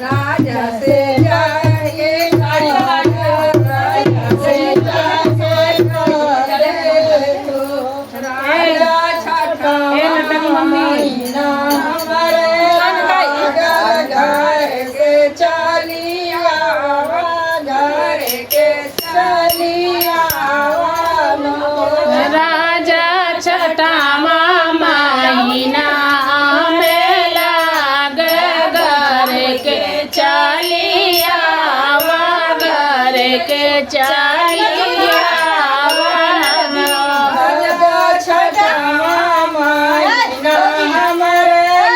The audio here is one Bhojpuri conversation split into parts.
राजा से जाए राजा से जाए तो राजा छठा महीना हमारे घर के चलिया घर के चलिया राजा छठा महीना में लाग घर के चलिया घर के चलिया छठा महीना हमारे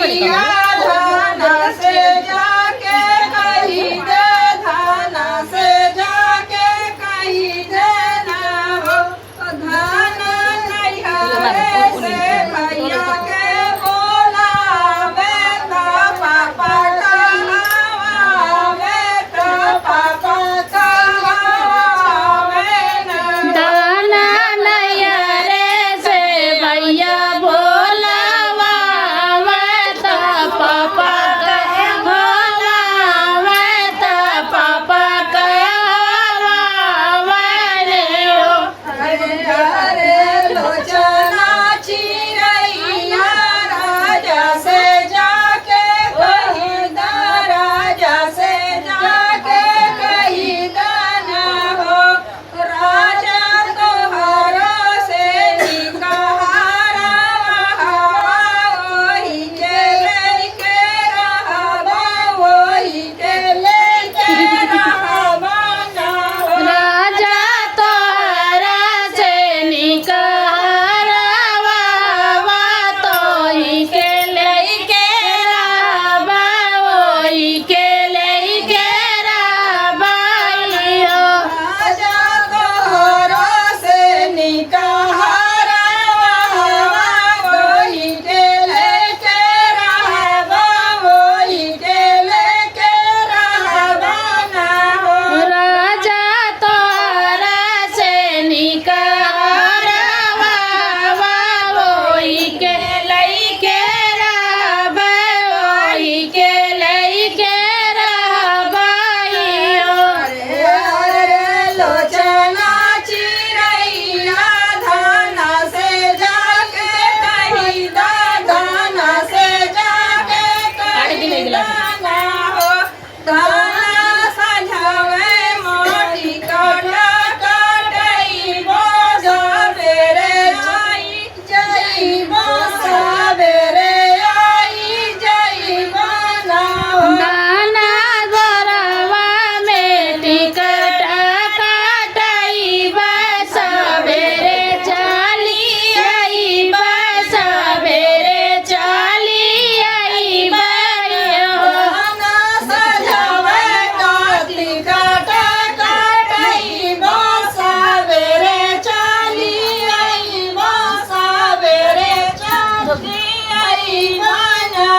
रैया धाना से जाके कही दे धाना से जाके कही देना हो धान नैहरे से भैया के बोलावे तो पापा कहावे तो पापा कहावे ना दाना नैहरे से भैया भोलावा तो पापा कहे भोलावा तो पापा कहावा रे ओ हरे लोचना चिरैया राजा से जाके कही दा राजा से जाके कही दाना हो राजा तोहरा से निकहारा वही के लेके रहबा वही के लेके रहबा ना हो राजा तोहरा से निकहरवा तोही के लइके रहबा ओही के लइके रहबा लियो राजा तोहरा से निकहारा वही के लेके रहबा वही के लेके रहबा ना हो राजा तोहरा से निकहरवा ओही के लइके रहबा ओही के लइके रहबा लियो हरे लोचना चिरैया धाना से जाके कही दा धाना से जाके कही दाना हो धाना सझावे मोटी काटा काटैबो सबेरे आई जइबो सबेरे आई जइबो ना हो दाना गोरवा में टिकट काटइबा सबेरे चली अइबा सबेरे चली अइबा रे हो धाना सजावे काटी काटा काटैबो सबेरे चली अइबो सबेरे चली अइबो ना